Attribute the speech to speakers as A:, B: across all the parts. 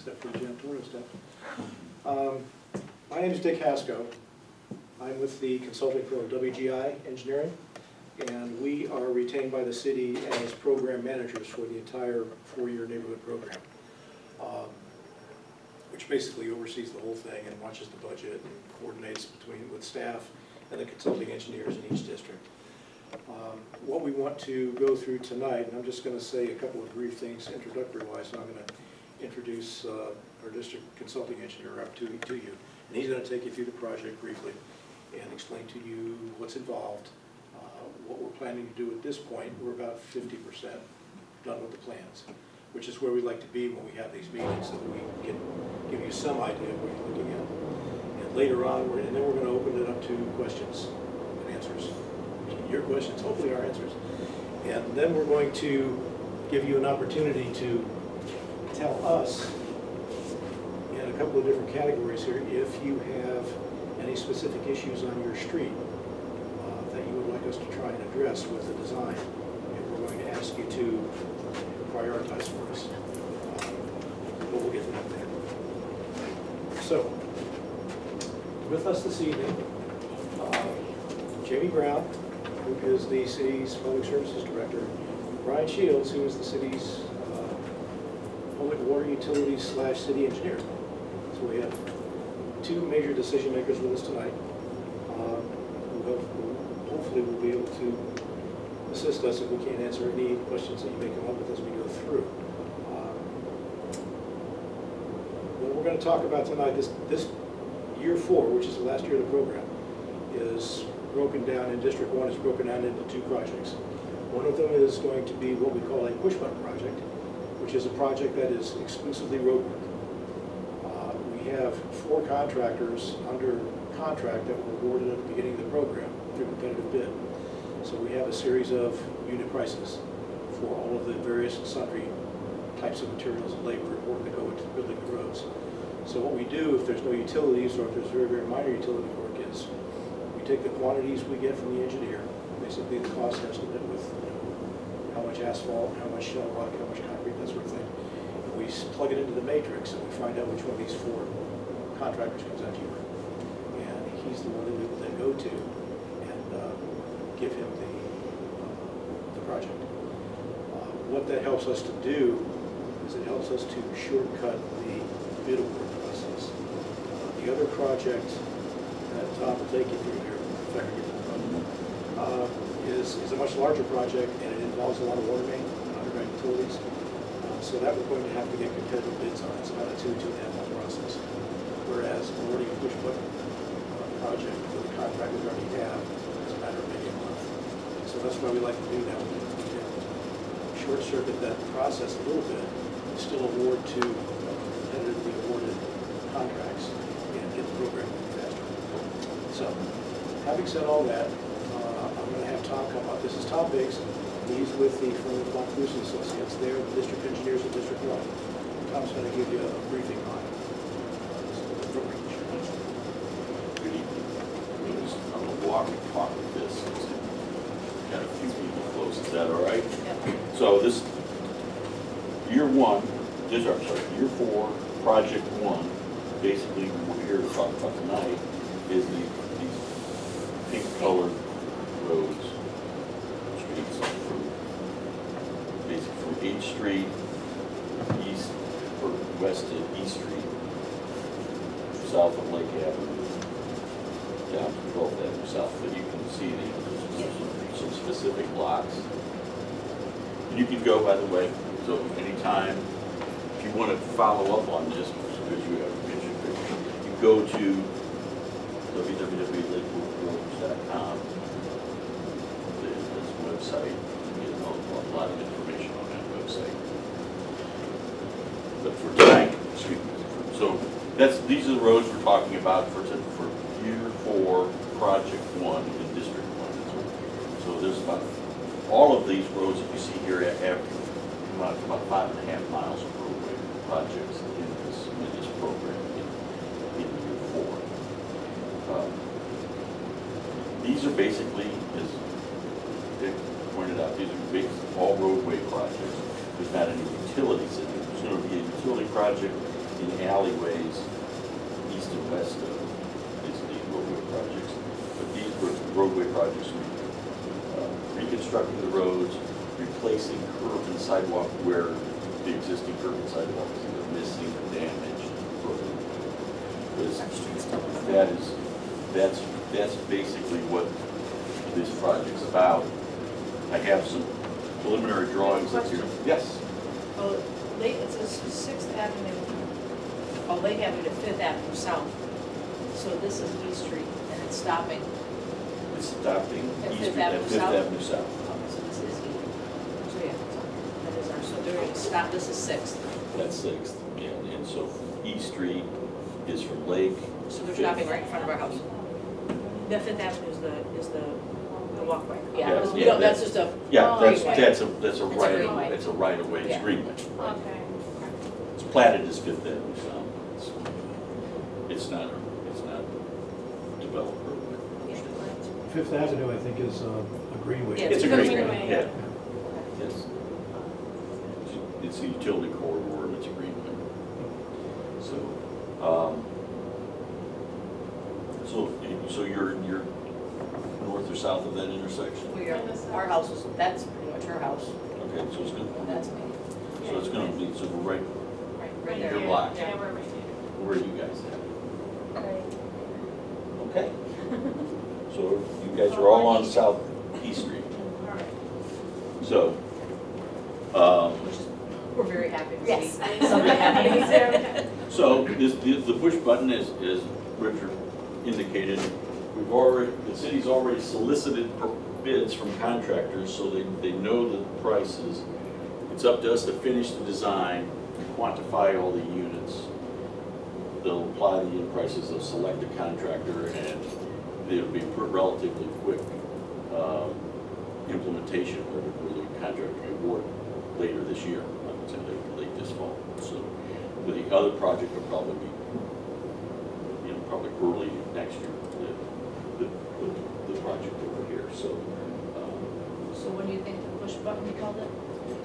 A: except for the janitorial stuff. My name is Dick Hasko. I'm with the consulting firm WGI Engineering, and we are retained by the city as program managers for the entire four-year neighborhood program, which basically oversees the whole thing and watches the budget and coordinates with staff and the consulting engineers in each district. What we want to go through tonight, and I'm just going to say a couple of brief things introductory-wise, and I'm going to introduce our district consulting engineer up to you, and he's going to take you through the project briefly and explain to you what's involved, what we're planning to do at this point. We're about 50% done with the plans, which is where we like to be when we have these meetings, so that we can give you some idea of what you're looking at. And later on, then we're going to open it up to questions and answers. Your questions, hopefully our answers. And then we're going to give you an opportunity to tell us in a couple of different categories here if you have any specific issues on your street that you would like us to try and address with the design. And we're going to ask you to prioritize for us. But we'll get to that later. So, with us this evening, Jamie Brown, who is the city's public services director, Brian Shields, who is the city's public water utilities / city engineer. So we have two major decision makers with us tonight. Hopefully we'll be able to assist us if we can't answer any questions that you may come up with as we go through. What we're going to talk about tonight, this year 4, which is the last year of the program, is broken down in District 1 is broken down into 2 projects. One of them is going to be what we call a push button project, which is a project that is exclusively road work. We have 4 contractors under contract that were awarded at the beginning of the program through competitive bid. So we have a series of unit prices for all of the various and sundry types of materials and labor in order to go into building the roads. So what we do if there's no utilities or if there's very, very minor utility work is we take the quantities we get from the engineer, basically the cost estimate with how much asphalt, how much shell rock, how much concrete, that sort of thing. And we plug it into the matrix and we find out which one of these 4 contractors comes out cheaper. And he's the one that we will then go to and give him the project. What that helps us to do is it helps us to shortcut the bid award process. The other project that Tom will take you through here, if I can get to the front, is a much larger project, and it involves a lot of water main and underground utilities. So that we're going to have to get competitive bids on. It's about a 2.5 month process. Whereas awarding a push button project for the contract we already have is a matter of maybe a month. So that's why we like to do that. We can short circuit that process a little bit, still award to competitively awarded contracts and get the program moving faster. So, having said all that, I'm going to have Tom come up. This is Tom Biggs. He's with the firm of Von Cruz & Associates. They're the district engineers of District 1. Tom's going to give you a briefing on this program.
B: Good evening. I'm going to walk and talk with this. Got a few people close. Is that all right?
C: Yep.
B: So this year 4, project 1, basically what we're here to talk about tonight is these pink colored roads, streets from 8th Street east or west to East Street, south of Lake Avenue, down to 12th Avenue south. But you can see there's some specific blocks. And you can go, by the way, so anytime if you want to follow up on this, because you have a picture, you go to www.lakewoodroads.com. That's the website. You get a lot of information on that website. But for tonight, excuse me, so these are the roads we're talking about for year 4, project 1 in District 1. So there's about all of these roads that you see here have about 5.5 miles of roadway projects in this program in year 4. These are basically, as Dick pointed out, these are all roadway projects. There's not any utilities in it. There's going to be a utility project in alleyways, east and west of these roadway projects. But these roadway projects, reconstructing the roads, replacing curb and sidewalk where the existing curb and sidewalk is either missing or damaged. That's basically what this project's about. I have some preliminary drawings up here. Yes?
C: Oh, it says Sixth Avenue, oh, Lake Avenue to Fifth Avenue South. So this is East Street, and it's stopping.
B: It's stopping
C: At
B: east
C: Fifth
B: at
C: Avenue
B: Fifth
C: South?
B: Avenue South.
C: Oh, so this is East. So yeah, that is our, so they're going to stop, this is Sixth.
B: That's Sixth, and so East Street is from Lake.
C: So they're
B: Fifth.
C: stopping right in front of our house. The Fifth Avenue is the walkway.
B: Yeah,
C: Yeah, we
B: yeah,
C: don't, that's just a.
B: Yeah, that's
C: greenway.
B: a
C: It's a
B: right,
C: greenway.
B: it's a right of way, it's
C: Yeah.
B: greenway. Right.
D: Okay.
B: It's platted as Fifth Avenue South. It's not developed roadway.
C: Yeah.
A: Fifth Avenue, I think, is a greenway.
C: Yeah,
B: It's a
C: a
B: greenway,
D: greenway.
B: yeah,
C: Okay.
B: yes. It's a utility corridor and it's a greenway. So you're north or south of that intersection?
C: We are, our house is, that's pretty much her house,
B: Okay, so it's
C: and
B: gonna,
C: that's me.
B: so it's gonna be, so we're right,
C: Right there.
B: Your block.
D: Yeah, we're right
B: where you guys at?
D: there.
B: Okay. So you guys are all on South East Street.
D: All right.
B: So,
C: Which is, we're very happy to see.
D: Yes.
C: Something happening there.
B: so the push button is Richard indicated, the city's already solicited bids from contractors, so they know the prices. It's up to us to finish the design, quantify all the units. They'll apply the unit prices, they'll select a contractor, and it'll be relatively quick implementation where the contractor will award later this year, I would say late this fall. So, but the other project will probably be, probably early next year, the project over here. So,
C: So when do you think the push button, you called it?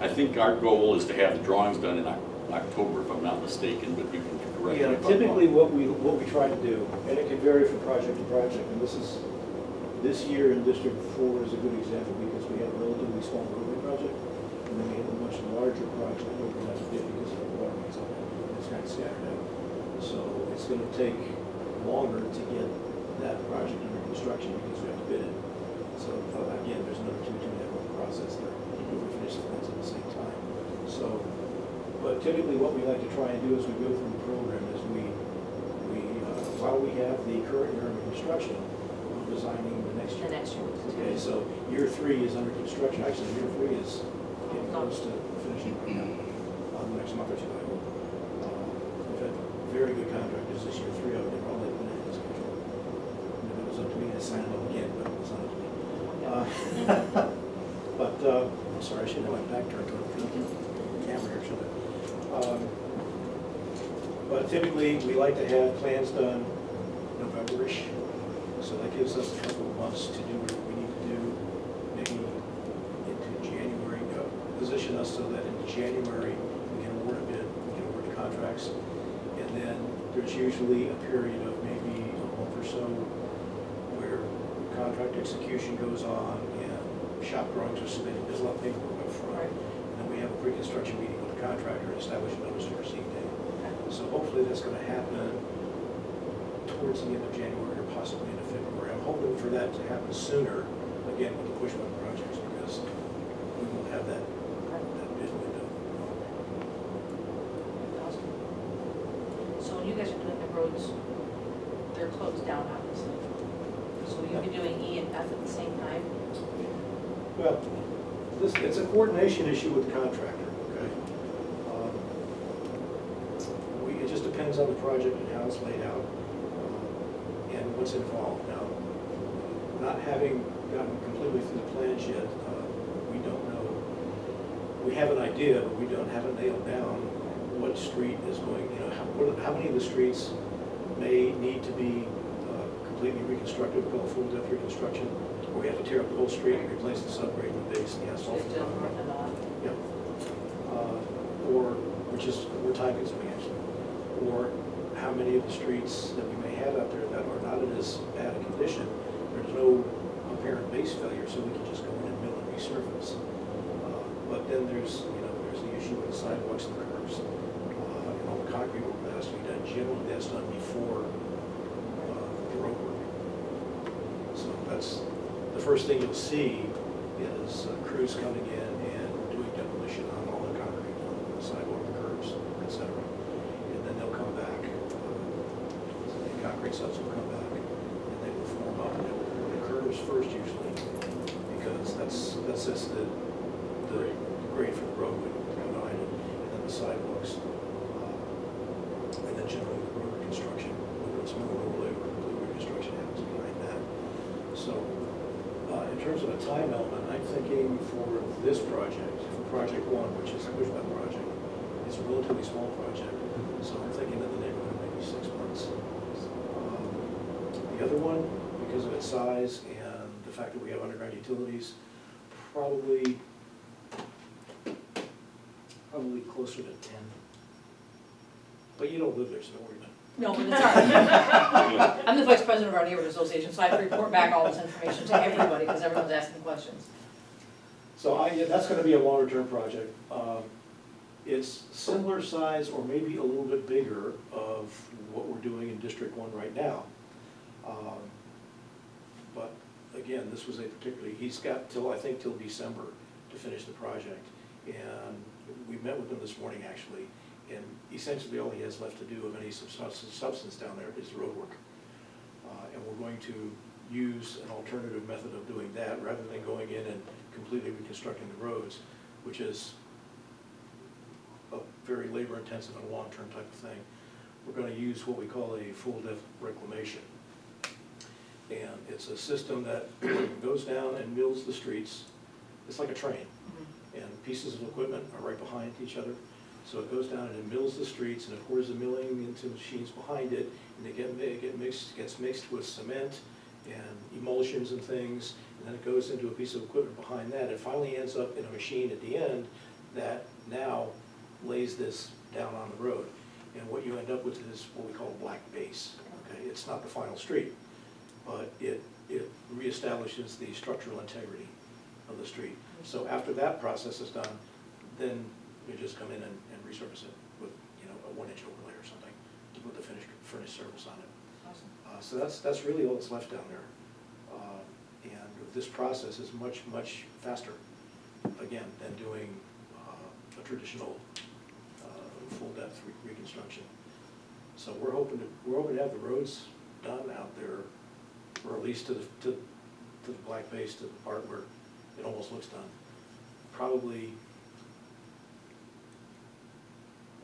B: I think our goal is to have the drawings done in October, if I'm not mistaken, but you can correct me
A: Yeah,
B: if I'm wrong.
A: typically what we try to do, and it can vary from project to project, and this year in District 4 is a good example because we had a relatively small roadway project, and then we had a much larger project that opened up a bit because of the water mains on it. It's kind of scattered out. So it's going to take longer to get that project under construction because we have to bid it. So again, there's another 2.5 month process there. We finish the plans at the same time. So, but typically what we like to try and do as we go through the program is while we have the current year under construction, we're designing the next
C: The
A: year.
C: next year.
A: Okay, so year 3 is under construction. Actually, year 3 is getting close to finishing right now, the next month or two, I hope. We've had very good contractors this year, 3 of them, all they've been ahead of schedule. And if it was up to me, I'd sign them again, but it was not up to me. But, I'm sorry, I shouldn't have my back turned toward the camera here, should I? But typically, we like to have plans done November-ish, so that gives us a couple of months to do what we need to do, maybe into January, position us so that in January, we can award a bid, we can award the contracts. And then there's usually a period of maybe a month or so where contract execution goes on and shop drawings are submitted, there's a lot of paperwork up front.
C: Right.
B: Mm-hmm.
C: Mm-hmm.
A: And then we have a pre-construction meeting with the contractor and establish a notice to proceed date. So hopefully that's going to happen towards the end of January or possibly into February. I'm hoping for that to happen sooner, again, with the push button projects, because we will have that bid window.
C: So when you guys are doing the roads, they're closed down, obviously. So will you be doing E and F at the same time?
A: Well, it's a coordination issue with the contractor, okay? It just depends on the project and how it's laid out, and what's involved. Now, not having gotten completely through the plans yet, we don't know. We have an idea, but we haven't nailed down what street is going, how many of the streets may need to be completely reconstructed, we call full depth reconstruction, or we have to tear up the whole street and replace the subgrade and the base and the asphalt.
C: Just north and on?
A: Yeah. Or, which is, we're time consuming actually. or how many of the streets that we may have out there that are not in as bad a condition, there's no apparent base failure, so we can just go in and mill and resurface. But then there's the issue with the sidewalks and the curbs. And all the concrete work that has to be done, generally that's done before the road work. So that's, the first thing you'll see is crews coming in and doing demolition on all the concrete, on the sidewalk, curbs, et cetera. And then they'll come back, the concrete subs will come back, and they will form up, and the curbs first usually, because that sets the grade for the roadway behind it, and then the sidewalks. And then generally the road reconstruction, whether it's mill overlay or complete reconstruction happens behind that. So, in terms of a time element, I'm thinking for this project, for project one, which is the Cushman project, it's a relatively small project, so I'm thinking in the neighborhood of maybe 6 months. The other one, because of its size and the fact that we have underground utilities, probably closer to 10. But you don't live there, so don't worry about it.
C: No, but it's all right. I'm the vice president of our neighborhood association, so I have to report back all this information to everybody, because everyone's asking questions.
A: So that's gonna be a longer term project. It's similar size or maybe a little bit bigger of what we're doing in District 1 right now. But again, this was a particularly, he's got till December to finish the project. And we met with him this morning actually, and essentially all he has left to do of any substance down there is road work. And we're going to use an alternative method of doing that rather than going in and completely reconstructing the roads, which is a very labor intensive and long-term type of thing. We're going to use what we call a full depth reclamation. And it's a system that goes down and mills the streets. It's like a train. And pieces of equipment are right behind each other. So it goes down and it mills the streets and it pours the milling into machines behind it, and it gets mixed with cement and emulsions and things, and then it goes into a piece of equipment behind that. It finally ends up in a machine at the end that now lays this down on the road. And what you end up with is what we call a black base. Okay, it's not the final street, but it reestablishes the structural integrity of the street. So after that process is done, then you just come in and resurface it with, a 1-inch overlay or something to put the furnished surface on it.
C: Awesome.
A: So that's really all that's left down there. And this process is much, much faster, again, than doing a traditional full depth reconstruction. So we're hoping to have the roads done out there, or at least to the black base, to the part where it almost looks done. Probably,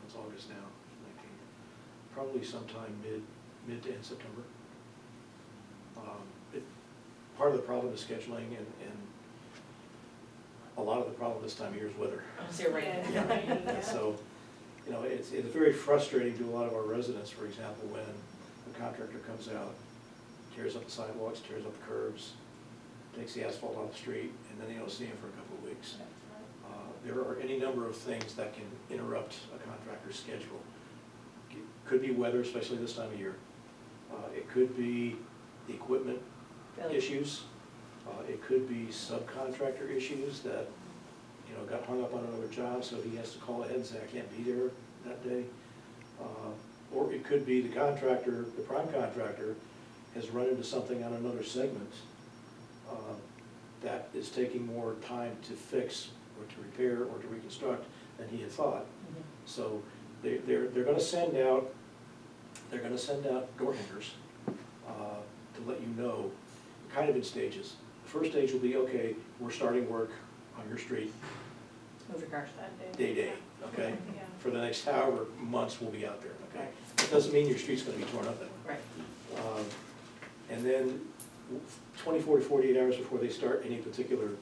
A: it's August now, 19, probably sometime mid to end September. Part of the problem is scheduling, and a lot of the problem this time of year is weather.
C: I see it raining.
A: Yeah. So, it's very frustrating to a lot of our residents, for example, when a contractor comes out, tears up the sidewalks, tears up the curbs, takes the asphalt off the street, and then you don't see him for a couple of weeks. There are any number of things that can interrupt a contractor's schedule. It could be weather, especially this time of year. It could be equipment issues. It could be subcontractor issues that, got hung up on another job, so he has to call ahead and say, I can't be there that day. Or it could be the contractor, the prime contractor, has run into something on another segment that is taking more time to fix or to repair or to reconstruct than he had thought.
C: Mm-hmm.
A: So they're going to send out door hangers to let you know, kind of in stages. The first stage will be, okay, we're starting work on your street
C: Move your cars.
A: day, okay?
D: Yeah.
A: For the next however months we'll be out there, okay?
C: Right.
A: That doesn't mean your street's going to be torn up that way.
C: Right.
A: And then 24 to 48 hours before they start any particular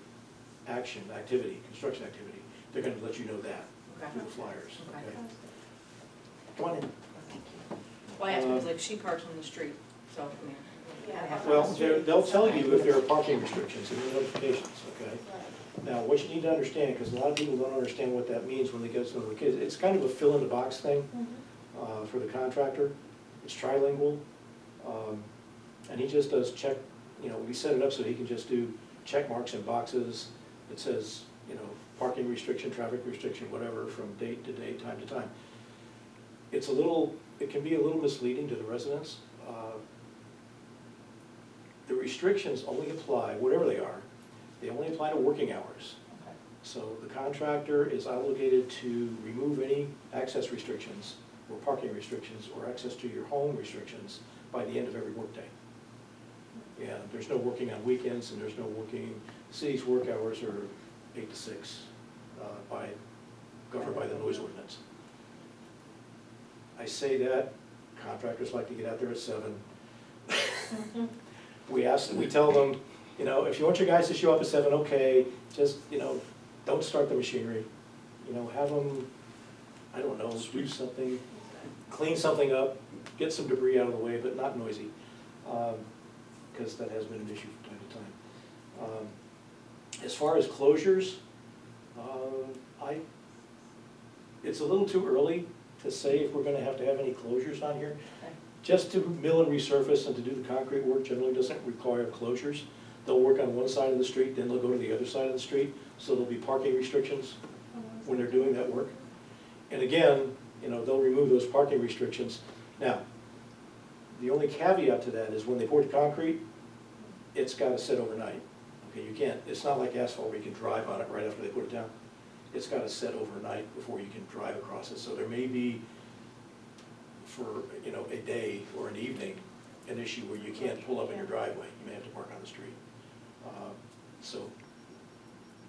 A: activity, construction activity, they're going to let you know that
C: Okay.
A: through the flyers,
C: Okay.
A: okay? Come on in.
C: Thank you. Well, I asked because like she parks on the street, so, I mean. I have to-
A: Well, they'll tell you if there are parking restrictions and notifications, okay? Now, what you need to understand, because a lot of people don't understand what that means when they get to know the kids, it's kind of a fill-in-the-box thing. for the contractor. It's trilingual. And he just does check, we set it up so he can just do check marks in boxes. It says, parking restriction, traffic restriction, whatever, from date to date, time to time. It can be a little misleading to the residents. The restrictions only apply, whatever they are, they only apply to working hours.
C: Okay.
A: So the contractor is obligated to remove any access restrictions or parking restrictions or access to your home restrictions by the end of every workday. And there's no working on weekends, and there's no working, the city's work hours are 8 to 6, governed by the noise ordinance. I say that, contractors like to get out there at 7. We tell them, if you want your guys to show up at 7, okay, just, don't start the machinery. Have them, I don't know, do something, clean something up, get some debris out of the way, but not noisy. Because that has been an issue from time to time. As far as closures, it's a little too early to say if we're gonna have to have any closures on here.
C: Okay.
A: Just to mill and resurface and to do the concrete work generally doesn't require closures. They'll work on one side of the street, then they'll go to the other side of the street, so there'll be parking restrictions when they're doing that work. And again, they'll remove those parking restrictions. Now, the only caveat to that is when they pour the concrete, it's gotta sit overnight. Okay, it's not like asphalt where you can drive on it right after they put it down. It's gotta sit overnight before you can drive across it. So there may be, for, a day or an evening, an issue where you can't pull up in your driveway. You may have to park on the street. So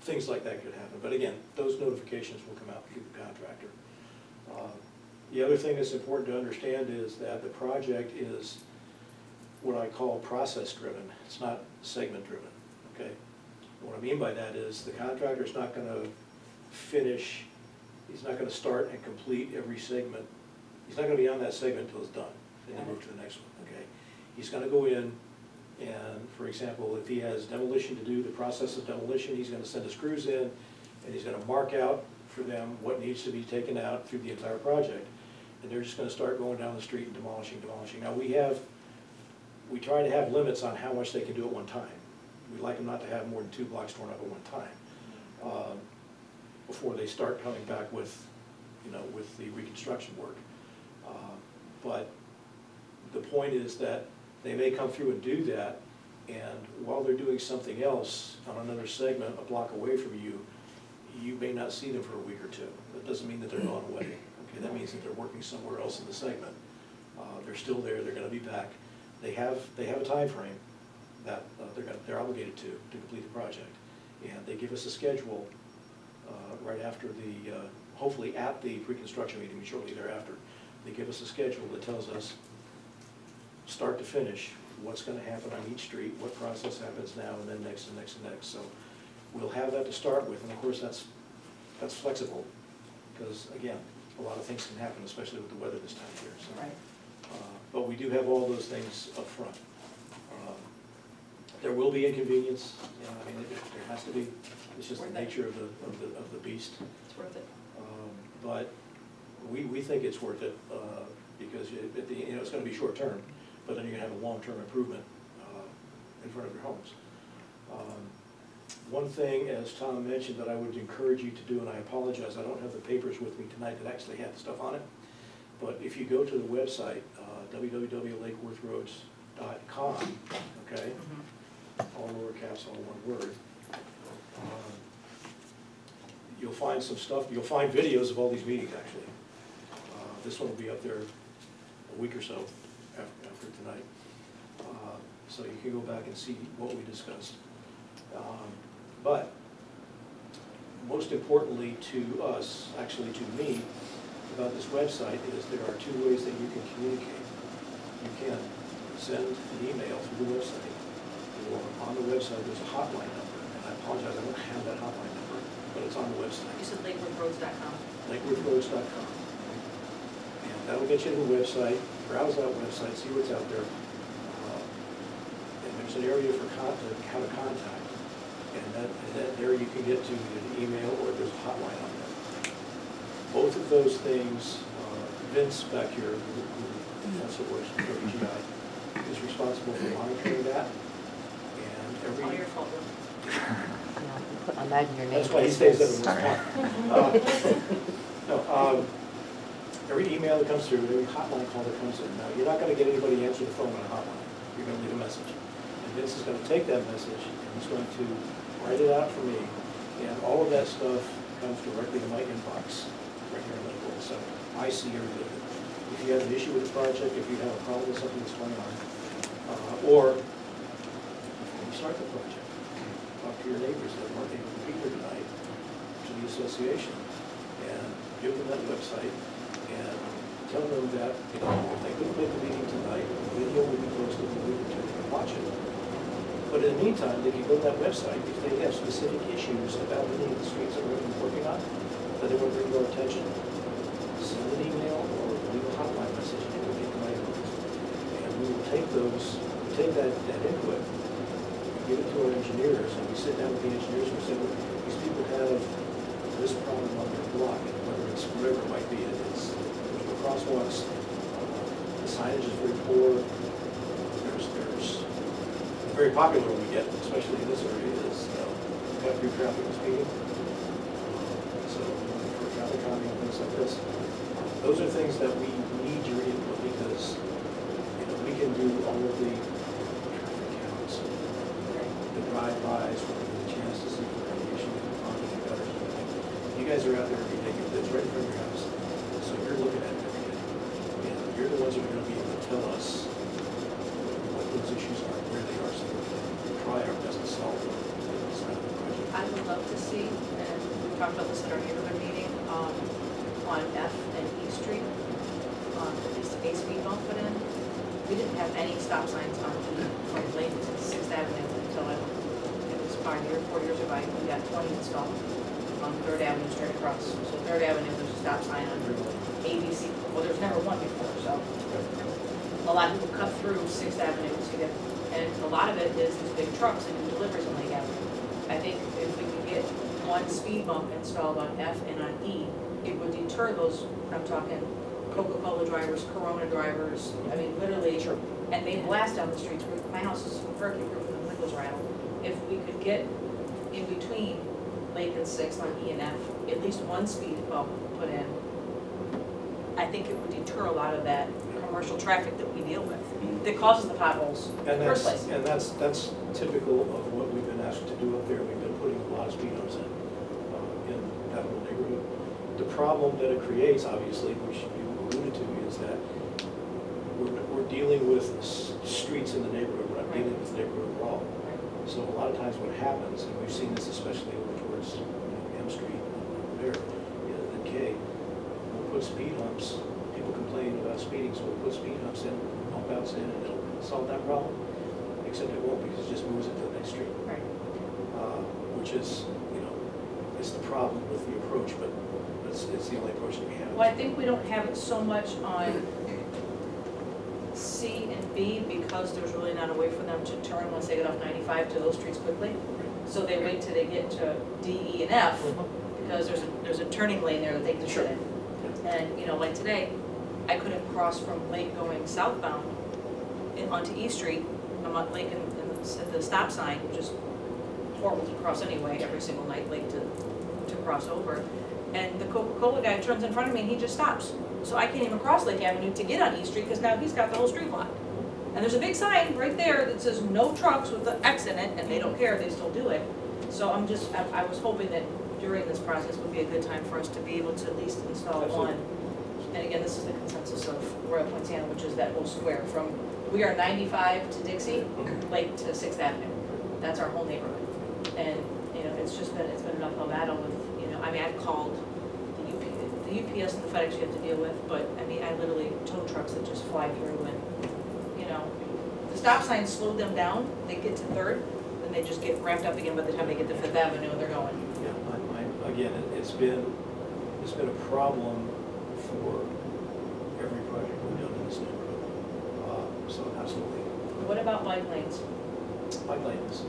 A: things like that could happen. But again, those notifications will come out through the contractor. The other thing that's important to understand is that the project is what I call process-driven. It's not segment-driven, okay? What I mean by that is the contractor's not gonna finish, he's not gonna start and complete every segment. He's not gonna be on that segment until it's done, and then move to the next one, okay? He's gonna go in and, for example, if he has demolition to do, the process of demolition, he's gonna send his crews in, and he's gonna mark out for them what needs to be taken out through the entire project. And they're just gonna start going down the street and demolishing. Now, we try to have limits on how much they can do at one time. We'd like them not to have more than 2 blocks torn up at one time, before they start coming back with, with the reconstruction work. But the point is that they may come through and do that, and while they're doing something else on another segment a block away from you, you may not see them for a week or 2. That doesn't mean that they're gone away. Okay, that means that they're working somewhere else in the segment. They're still there, they're gonna be back. They have a time frame that they're obligated to complete the project. And they give us a schedule right after hopefully at the pre-construction meeting shortly thereafter. They give us a schedule that tells us, start to finish, what's gonna happen on each street, what process happens now, and then next and next and next. So we'll have that to start with, and of course that's flexible, because again, a lot of things can happen, especially with the weather this time of year. So,
C: Right.
A: but we do have all those things up front. There will be inconvenience, there has to be. It's just the
C: Worth it.
A: nature of the beast.
C: It's worth it.
A: But we think it's worth it because it's going to be short term, but then you're going to have a long-term improvement in front of your homes. One thing, as Tom mentioned, that I would encourage you to do, and I apologize, I don't have the papers with me tonight that actually have the stuff on it, but if you go to the website, www.lakeworthroads.com, okay? All lower caps, all one word. You'll find some stuff, you'll find videos of all these meetings, actually. This one will be up there a week or so after tonight. So you can go back and see what we discussed. But most importantly to us, actually to me, about this website is there are 2 ways that you can communicate. You can send an email through the website, or on the website there's a hotline number. And I apologize, I don't have that hotline number, but it's on the website.
C: You said lakewoodroads.com.
A: lakewoodroads.com. And that'll get you to the website, browse that website, see what's out there. And there's an area for how to contact. And there you can get to an email or there's a hotline on there. Both of those things Vince back here, who also works for WGI, is responsible for monitoring that. And
C: All
A: every,
C: your fault.
D: Imagine your name.
A: that's why he stays up in this
D: Sorry.
A: No, every email that comes through, every hotline call that comes in, now, you're not gonna get anybody to answer the phone on a hotline. You're gonna leave a message. And Vince is gonna take that message, and he's going to write it out for me, and all of that stuff comes directly to my inbox, right here in Lakeville, so I see everything. If you have an issue with the project, if you have a problem with something that's going on, or when you start the project, talk to your neighbors that weren't able to be here tonight, to the association, and give them that website, and tell them that, you know, if they couldn't make the meeting tonight, the video will be posted, and we can watch it. But in the meantime, they can go to that website, if they have specific issues about any of the streets that we're working on, that they want to bring to our attention, send an email or leave a hotline message, and it will get to my inbox. And we will take that input, give it to our engineers, and we sit down with the engineers and we say, look, these people have this problem on their block, whether it's whatever it might be, there's no crosswalks, the signage is very poor, there's very popular when we get, especially in this area, is cut through traffic and speeding. So for traffic calming and things like this, those are things that we need your input because, you know, we can do all of the traffic counts, the drive-bys, when we get a chance to see the radiation on the gutters and everything. You guys are out there every day, it's right in front of your house, so you're looking at it every day. And you're the ones that are gonna be able to tell us what those issues are, where they are, so we can try our best to solve them.
C: I would love to see, and we talked about this at our neighborhood meeting, on F and E Street, at least a speed bump put in. We didn't have any stop signs on E from Lake to 6th Avenue until it was 5 years, 4 years ago, we got 20 installed on 3rd Avenue straight across. So 3rd Avenue, there's a stop sign on ABC, well, there's never one before, so. A lot of people cut through 6th Avenue to get, and a lot of it is these big trucks that do deliveries on Lake Avenue. I think if we could get one speed bump installed on F and on E, it would deter those, I'm talking Coca-Cola drivers, Corona drivers, I mean, literally, and they blast down the streets. My house is hurricane proof and the windows rattle. If we could get in between Lake and 6th on E and F, at least one speed bump put in, I think it would deter a lot of that commercial traffic that we deal with, that causes the potholes in the first place.
A: And that's typical of what we've been asked to do up there. We've been putting a lot of speed humps in that whole neighborhood. The problem that it creates, obviously, which you alluded to, is that we're dealing with streets in the neighborhood, we're not dealing with the neighborhood overall. So a lot of times what happens, and we've seen this especially over towards M Street and there, and K, we'll put speed humps. People complain about speeding, so we'll put speed humps in, bump outs in, and it'll solve that problem. Except it won't, because it just moves it to the next street.
C: Right.
A: Which is, you know, it's the problem with the approach, but it's the only approach that we have.
C: Well, I think we don't have it so much on C and B because there's really not a way for them to turn once they get off 95 to those streets quickly. So they wait till they get to D, E, and F because there's a turning lane there that they can
A: Sure.
C: sit in. And, you know, like today, I couldn't cross from Lake going southbound onto E Street. I'm at Lake and at the stop sign, which is horrible to cross anyway, every single night, Lake to cross over. And the Coca-Cola guy turns in front of me and he just stops. So I can't even cross Lake Avenue to get on E Street because now he's got the whole street blocked. And there's a big sign right there that says no trucks with the X in it, and they don't care, they still do it. So I was hoping that during this process would be a good time for us to be able to at least install
A: Absolutely.
C: one. And again, this is the consensus of Royal Poinciana, which is that whole square from, we are 95 to Dixie, Lake to 6th Avenue. That's our whole neighborhood. And, you know, it's been an uphill battle with, you know, I mean, I've called the UPS and the FedEx you have to deal with, but, I mean, I literally tow trucks that just fly through and, you know, the stop signs slow them down, they get to 3rd, then they just get ramped up again by the time they get to 5th Avenue and they're going.
A: Yeah, again, it's been a problem for every project we've done in this neighborhood. So absolutely.
C: What about bike lanes?
A: Bike lanes.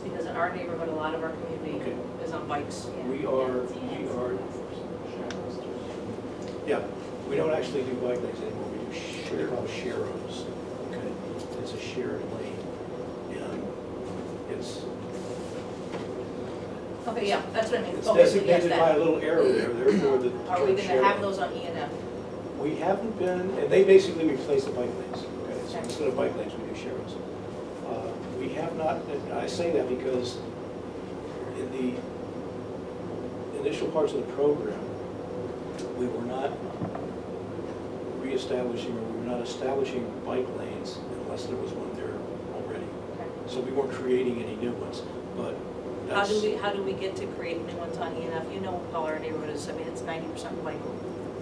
C: Because in our neighborhood, a lot of our community
A: Okay.
C: is on bikes.
A: We are, Yeah, we don't actually do bike lanes anymore, we do what they call sharrows, okay? It's a shared lane, and it's
C: Okay, yeah, that's what I mean.
A: it's
C: Okay, so yes,
A: designated by a
C: that.
A: little arrow there, therefore the
C: Are we
A: term
C: gonna have
A: sharrow.
C: those on E and F?
A: We haven't been, and they basically replace the bike lanes, okay? So
C: Okay.
A: instead of bike lanes, we do sharrows. We have not, and I say that because in the initial parts of the program, we were not reestablishing, or we were not establishing bike lanes unless there was one there already. So we weren't creating any new ones, but
C: How
A: that's.
C: do we get to create new ones on E and F? You know how our neighborhood is, I mean, it's 90% bike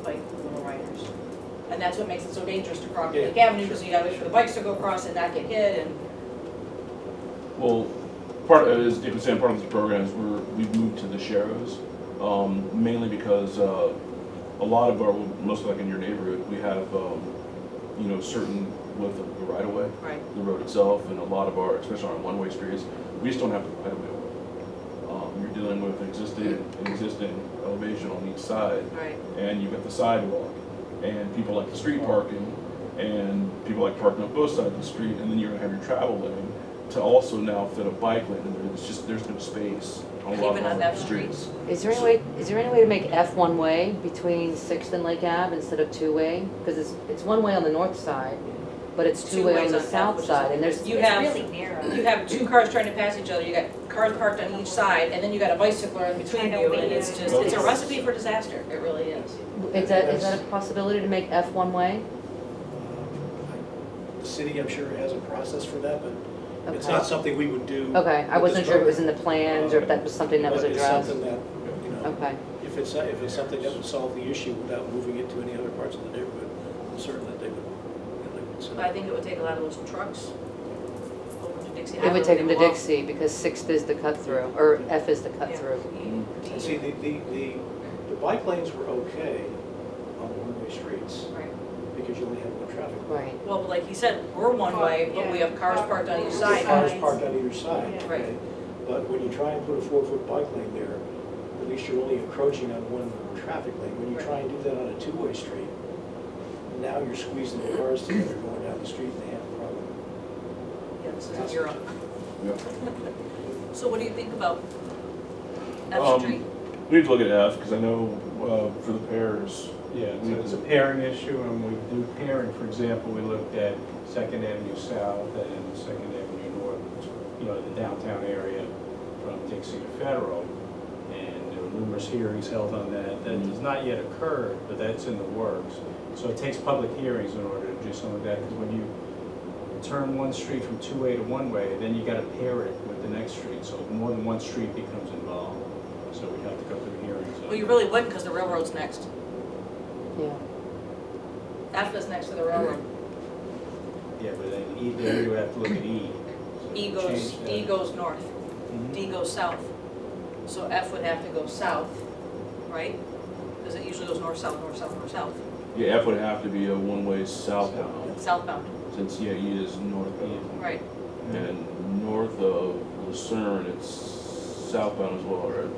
C: little riders. And that's what makes it so dangerous to cross
A: Yeah,
C: Lake Avenue,
A: sure.
C: because you gotta wait for the bikes to go across and not get hit, and
D: Well, part, as Dave was saying, part of this program is we've moved to the sharrows, mainly because a lot of our, most like in your neighborhood, we have, certain width of the right of way,
C: right,
D: the road itself, and a lot of our, especially on our one-way streets, we just don't have the right of way. You're dealing with an existing elevation on each side,
C: right.
D: and you've got the sidewalk, and people like the street parking, and people like parking on both sides of the street, and then you're gonna have your travel lane to also now fit a bike lane in there. It's just, there's no space on a lot
C: Even
D: of
C: on
D: our
C: that
D: streets.
E: Is there any way to make F one-way between Sixth and Lake Ave instead of two-way? Because it's one-way on the north side, but it's
C: Two
E: two-way on
C: ways
E: the
C: on F,
E: south
C: which is-
E: side, and there's,
C: You
F: It's
C: have,
F: really narrow.
C: you have two cars trying to pass each other, you got cars parked on each side, and then you got a bicycler in between
F: Trying to
C: you, and
F: wait.
C: it's just, it's a recipe for disaster, it really is.
E: is that a possibility to make F one-way?
A: The city, I'm sure, has a process for that, but it's
E: Okay.
A: not something we would do.
E: Okay, I
A: with
E: wasn't
A: this
E: sure if it was in
A: program.
E: the plans, or if that was something that was
A: But
E: addressed.
A: it's something that,
E: Okay,
A: if it's something that would solve the issue without moving it to any other parts of the neighborhood, I'm certain that they would consider.
C: But I think it would take a lot of those trucks over to Dixie.
E: it would take them to Dixie, because Sixth is the cut-through, or F is the cut-through.
A: And see, the bike lanes were okay on the one-way streets,
C: Right.
A: because you only have one traffic.
E: Right.
C: Well, but like he said, we're one way, but we have cars parked on each side.
A: Cars parked on either side,
F: Yeah.
C: Right.
A: okay? But when you try and put a 4-foot bike lane there, at least you're only encroaching on one traffic lane. When you try and do that on a two-way street, now you're squeezing the cars together going down the street and they have a problem.
C: Yeah, this is Europe.
D: Yeah.
C: So what do you think about F Street?
D: We need to look at F, because I know for the pairs,
G: Yeah, so it's a pairing issue, and we do pairing, for example, we looked at Second Avenue South and Second Avenue North, the downtown area from Dixie to Federal, and there were numerous hearings held on that. That has not yet occurred, but that's in the works. So it takes public hearings in order to do some of that, because when you turn one street from two-way to one-way, then you gotta pair it with the next street, so more than one street becomes involved. So we have to go through hearings.
C: Well, you really wouldn't, because the railroad's next.
E: Yeah.
C: F is next to the railroad.
G: Yeah, but then E, then you would have to look at E. So
C: E
G: change that.
C: goes north,
G: Mhm.
C: D goes south. So F would have to go south, right? Because it usually goes north, south, north, south, north, south,
D: yeah, F would have to be a one-way southbound,
C: southbound,
D: since, E is northbound.
C: right?
D: And north of Lucerne, it's southbound as well, right?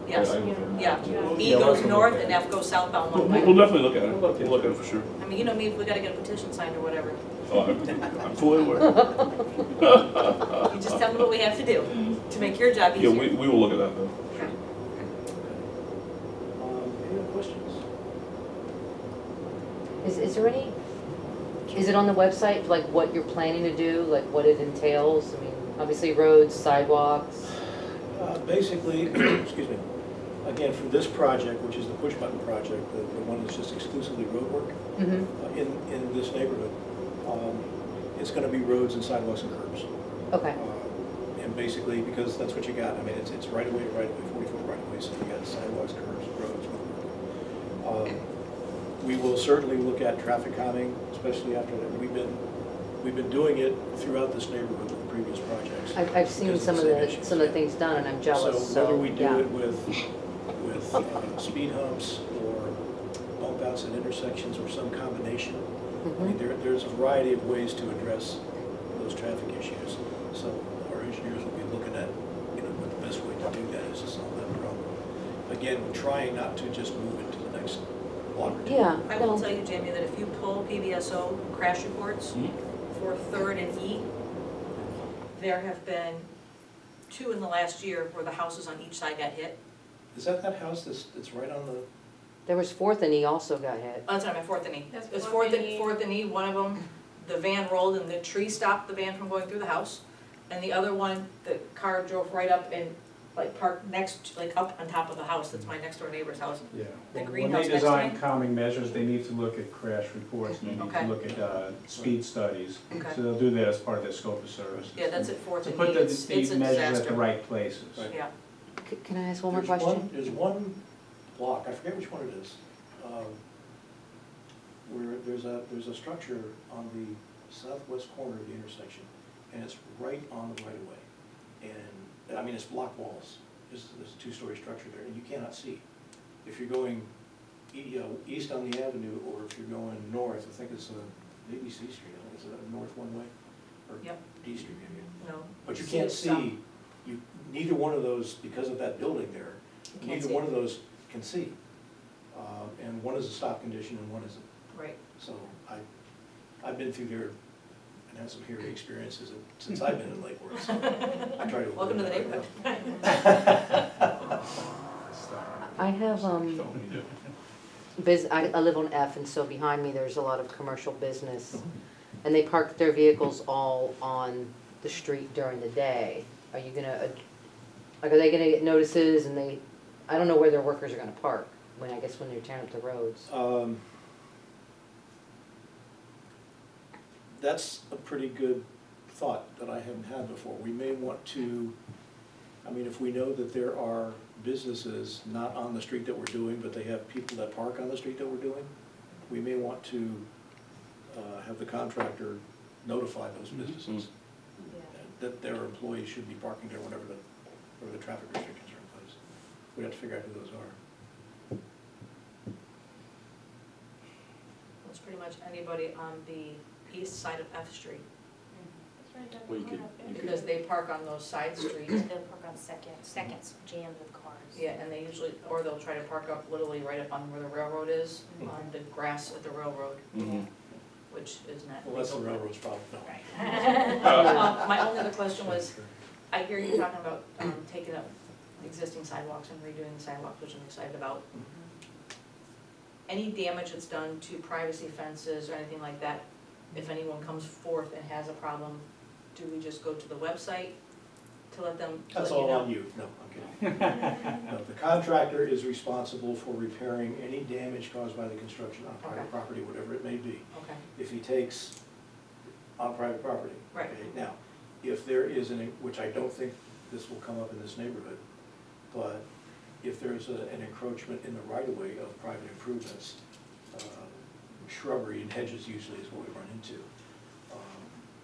C: Yes,
D: I looked at it.
C: yeah.
G: Yeah,
C: E
G: we'll
C: goes
G: have to
C: north
G: look
C: and
G: at
C: F goes southbound
D: We'll,
C: one way.
D: we'll definitely look at it.
G: We'll look
D: We'll look at it for sure.
C: I mean, you know me, we gotta get a petition signed or whatever.
D: Oh, I'm fully aware.
C: You just tell me what we have to do to make your job
D: Yeah,
C: easier.
D: we will look at that though.
C: Okay.
A: Any other questions?
E: Is there any, is it on the website, like what you're planning to do, like what it entails? I mean, obviously roads, sidewalks.
A: Basically, excuse me, again, for this project, which is the push button project, the one that's just exclusively road work
E: Mm-hmm.
A: in this neighborhood, it's gonna be roads and sidewalks and curbs.
E: Okay,
A: And basically, because that's what you got, I mean, it's right away to right away, 40-foot right away, so you got sidewalks, curbs, roads. We will certainly look at traffic calming, especially after that. We've been doing it throughout this neighborhood with previous projects.
E: I've seen
A: because
E: some of
A: same
E: the
A: issues,
E: some of the
A: yeah.
E: things done, and I'm jealous.
A: So whether we do
E: yeah.
A: it with speed humps or bump outs at intersections or some combination, I mean,
E: Mhm.
A: there's a variety of ways to address those traffic issues. So our engineers will be looking at, what the best way to do that is to solve that problem. Again, we're trying not to just move it to the next block or two.
E: Yeah,
C: I will
E: well,
C: tell you, Jamie, that if you pull PBSO crash reports
D: Mhm.
C: for Third and E, there have been 2 in the last year where the houses on each side got hit.
A: Is that house that's right on the,
E: there was Fourth and he also got hit.
C: Oh, that's not my Fourth and E.
F: That's
C: It was
F: Fourth and E.
C: Fourth and E, one of them, the van rolled and the tree stopped the van from going through the house. And the other one, the car drove right up and like parked next, like up on top of the house, that's my next door neighbor's house.
G: Yeah.
C: The
G: When
C: greenhouse
G: they
C: next to
G: design
C: me?
G: calming measures, they need to look at crash reports, and they need
C: Okay.
G: to look at speed studies.
C: Okay.
G: So they'll do that as part of their scope of services.
C: Yeah, that's at Fourth
G: To
C: and
G: put
C: E,
G: the
C: it's a
G: measures at the
C: disaster.
G: right places.
A: Right.
C: Yeah,
E: Can I ask one more
A: there's
E: question?
A: There's one block, I forget which one it is, where there's a structure on the southwest corner of the intersection, and it's right on the right of way. And, I mean, it's block walls, there's a two-story structure there, and you cannot see. If you're going east on the avenue, or if you're going north, I think it's maybe C Street, I think it's a north one way, or
C: Yep.
A: D Street maybe.
C: no.
A: But you
C: See
A: can't
C: it stop.
A: see, neither one of those, because of that building there,
C: You can't
A: neither
C: see
A: one
C: it.
A: of those can see. And one is a stop condition and one isn't.
C: Right.
A: So I've been through there and had some hairy experiences since I've been in Lake Worth, so I try to.
C: Welcome to the
A: avoid that.
C: neighborhood.
E: I have,
D: So when you do.
E: I live on F, and so behind me, there's a lot of commercial business. And they park their vehicles all on the street during the day. Are you gonna, like, are they gonna get notices and I don't know where their workers are gonna park, when they're tearing up the roads.
A: That's a pretty good thought that I haven't had before. We may want to, I mean, if we know that there are businesses not on the street that we're doing, but they have people that park on the street that we're doing, we may want to have the contractor notify those businesses that their employees should be parking there whenever the traffic restrictions are in place. We have to figure out who those are.
C: It's pretty much anybody on the east side of F Street,
B: Well, you could-
C: because they park on those side streets.
F: They'll park on seconds jammed with cars.
C: Yeah, and they usually, or they'll try to park up literally right up on where the railroad is,
F: Mhm.
C: on the grass at the railroad,
D: Mhm.
C: which is not
A: Well, that's the
C: legal.
A: railroad's problem, no.
C: My only other question was, I hear you talking about taking up existing sidewalks and redoing the sidewalks, which I'm excited about. Any damage that's done to privacy fences or anything like that, if anyone comes forth and has a problem, do we just go to the website to let them, to let
A: That's
C: you
A: all
C: know?
A: on you, no, I'm kidding. No, the contractor is responsible for repairing any damage caused by the construction on private
C: Okay.
A: property, whatever it may be,
C: Okay,
A: if he takes on private property.
C: Right.
A: Okay, now, if there is which I don't think this will come up in this neighborhood, but if there's an encroachment in the right-of-way of private improvements, shrubbery and hedges usually is what we run into.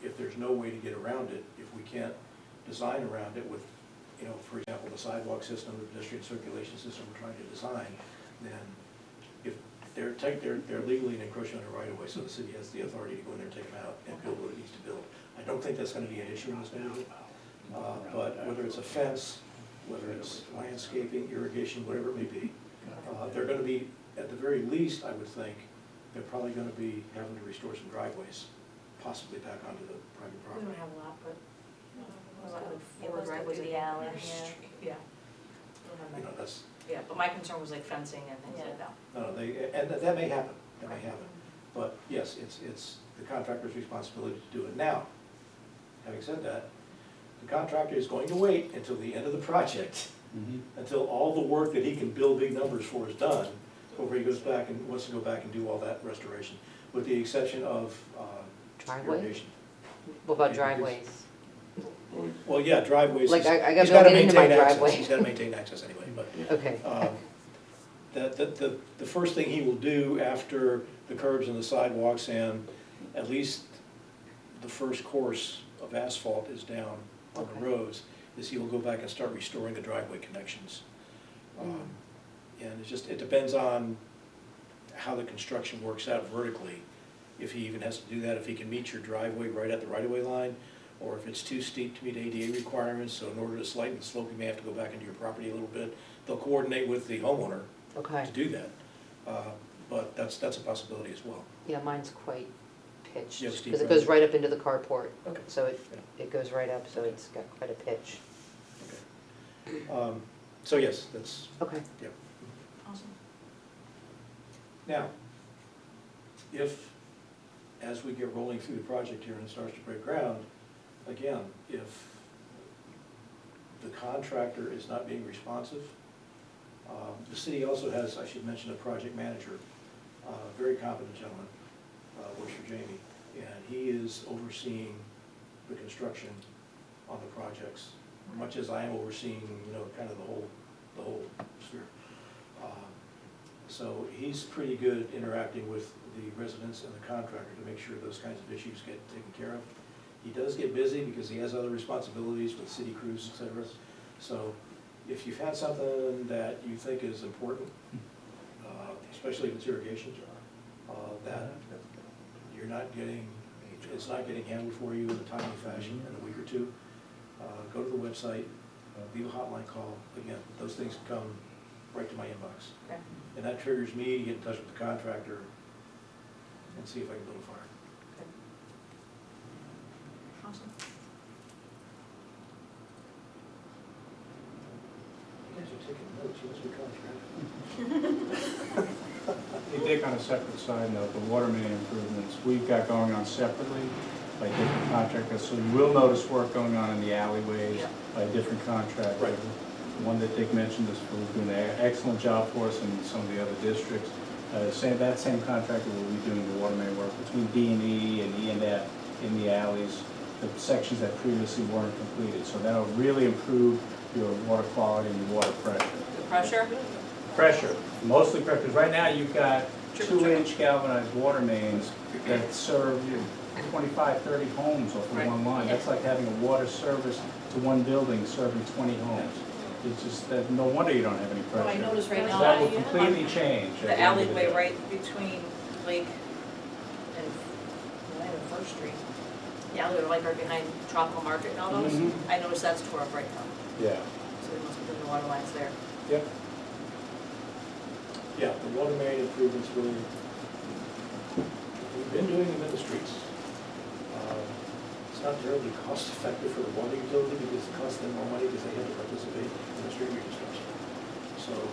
A: If there's no way to get around it, if we can't design around it with, for example, the sidewalk system, the pedestrian circulation system we're trying to design, then if they're legally an encroachment on the right of way, so the city has the authority to go in there and take them out and build what it needs to build. I don't think that's gonna be an issue in this neighborhood, but whether it's a fence, whether it's landscaping, irrigation, whatever it may be, they're gonna be, at the very least, I would think, they're probably gonna be having to restore some driveways, possibly back onto the private
C: we
A: property.
C: don't have a lot, but a lot of
F: It
C: four
F: must go
C: driveways
F: through
C: in
F: the alley,
C: every
F: yeah.
C: street. Yeah. We don't have
A: You know,
C: many.
A: that's,
C: Yeah, but my concern was like fencing and things like that.
A: no, and that may happen, but yes, it's the contractor's responsibility to do it. Now, having said that, the contractor is going to wait until the end of the project, until all the work that he can bill big numbers for is done, before he goes back and wants to go back and do all that restoration, with the exception of
E: Driveway?
A: irrigation.
E: What about driveways?
A: Well, yeah, driveways.
E: Like, I gotta
A: he's gotta
E: get into my
A: maintain access.
E: driveway.
A: He's gotta maintain access anyway, but.
E: Okay.
A: The first thing he will do after the curbs and the sidewalks and at least the first course of asphalt is down on the
E: Okay.
A: roads, is he will go back and start restoring the driveway connections. And it depends on how the construction works out vertically. If he even has to do that, if he can meet your driveway right at the right-of-way line, or if it's too steep to meet ADA requirements, so in order to slighten the slope, you may have to go back into your property a little bit. They'll coordinate with the homeowner
E: Okay.
A: to do that. But that's a possibility as well.
E: Yeah, mine's quite pitched,
A: You have a steep
E: because it goes
A: road?
E: right up into the carport.
A: Okay.
E: So it goes right up, so it's got quite a pitch.
A: So yes, that's,
E: Okay.
A: yeah.
C: Awesome.
A: Now, if, as we get rolling through the project here and it starts to break ground, again, if the contractor is not being responsive, the city also has, I should mention, a project manager, very competent gentleman, works for Jamie, and he is overseeing the construction on the projects, much as I am overseeing, kind of the whole sphere. So he's pretty good interacting with the residents and the contractor to make sure those kinds of issues get taken care of. He does get busy because he has other responsibilities with city crews, et cetera. So if you've had something that you think is important, especially if it's irrigation, that you're not getting, it's not getting handled for you in a timely fashion in a week or two, go to the website, leave a hotline call. Again, those things come right to my inbox.
C: Okay.
A: And that triggers me to get in touch with the contractor and see if I can build a fire.
C: Awesome.
A: You guys are taking notes, you must be contract.
G: Hey Dick, on a separate side note, the water main improvements, we've got going on separately by different contractors. So you will notice work going on in the alleyways
C: Yeah.
G: by different contractors.
A: Right.
G: The one that Dick mentioned is doing an excellent job for us in some of the other districts. That same contractor will be doing the water main work between D&E and E&F in the alleys, the sections that previously weren't completed. So that'll really improve your water quality and your water pressure.
C: The pressure?
G: Pressure, mostly pressure, 'cause right now you've got
C: Triple,
G: 2-inch galvanized water mains that serve 25, 30 homes off of
C: Right.
G: one line. That's like having a water service to one building serving 20 homes. It's just that, no wonder you don't have any
C: Well,
G: pressure.
C: I noticed right now.
G: That will completely change. at
C: The
G: the end of
C: alleyway
G: day.
C: right between Lake and, not even First Street. The alleyway like right behind Tropical Market and all those.
G: Mhm.
C: I noticed that's tore up right now,
G: Yeah,
C: so they must have put the water lines there.
G: yep.
A: Yeah, the water main improvements really, we've been doing them in the streets. It's not terribly cost effective for the water utility because it costs them more money because they have to participate in the street reconstruction. So, of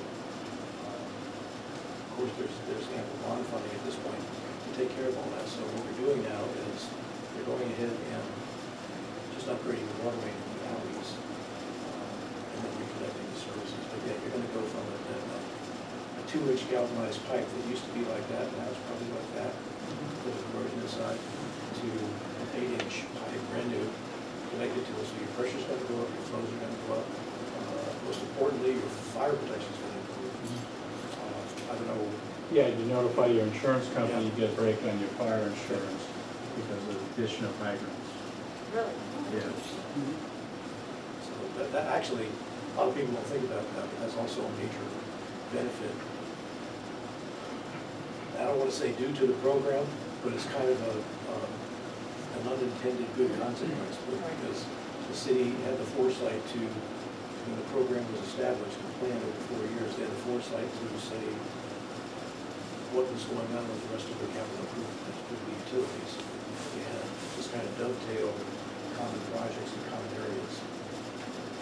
A: course, there's ample bond funding at this point to take care of all that. So what we're doing now is we're going ahead and just upgrading the water main in the alleys, and then reconnecting the services. But yeah, you're gonna go from a 2-inch galvanized pipe that used to be like that, now it's probably like that, with a corrosion inside, to an 8-inch pipe, brand new, connected to it, so your pressure's gonna go up, your flows are gonna go up. Most importantly, your fire protection's gonna improve. I don't know,
G: Yeah, you notify your insurance company,
A: Yeah.
G: you get a break on your fire insurance because of the addition of hydrants.
C: Really?
G: Yeah.
A: so that actually, a lot of people don't think about that, but that's also a major benefit. I don't wanna say due to the program, but it's kind of an unintended good consequence, because the city had the foresight to, when the program was established and planned over 4 years, they had the foresight to say what was going on with the rest of their capital improvements with the utilities, and just kind of dovetail common projects and common areas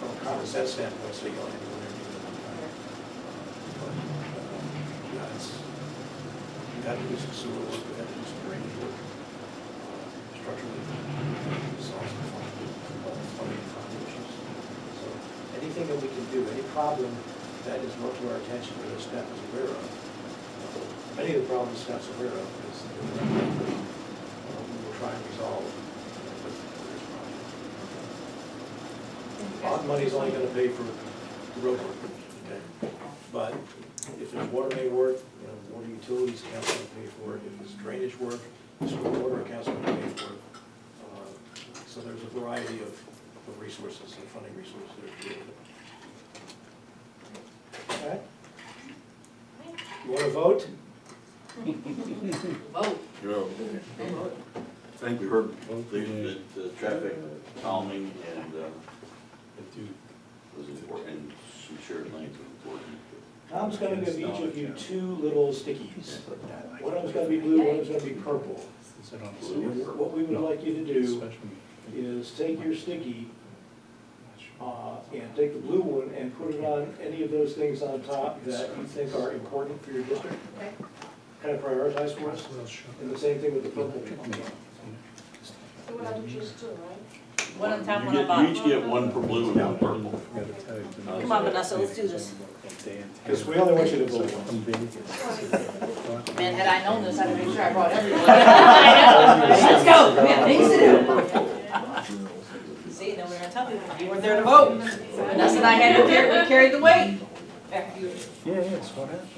A: from a common sense standpoint, so you don't have to go there and do it at one time. But, yeah, we've had to do some sewer work, we've had to do some drainage work, structurally, solve some funding and funding issues. So anything that we can do, any problem that is brought to our attention or that staff is aware of, many of the problems staff's aware of is we will try and resolve with this project. Bond money's only gonna pay for the road work, okay? But if there's water main work, water utilities account's gonna pay for it. If there's drainage work, stormwater account's gonna pay for it. So there's a variety of resources and funding resources that are available. All right? You wanna vote?
C: Vote.
B: I think we heard the traffic calming and was important, and some shared lanes was important.
A: Tom's gonna give each of you 2 little stickies. One of them's gonna be blue, one of them's gonna be purple. So what we would like you to do is take your sticky, and take the blue one and put it on any of those things on top that you think are important for your district.
C: Okay.
A: Kind of prioritize for us. And the same thing with the purple.
F: So what other choose two, right?
C: One on top,
B: You
C: one on
B: get,
C: bottom.
B: you each get one for blue and one purple.
C: Come on, Vanessa, let's do this.
A: Because we only want you to vote.
C: Man, had I known this, I'd have made sure I brought everyone. Let's go, we have things to do. See, then we're gonna tell people, you weren't there to vote. Vanessa and I had to carry, we carried the weight.
G: Yeah, it's what happened.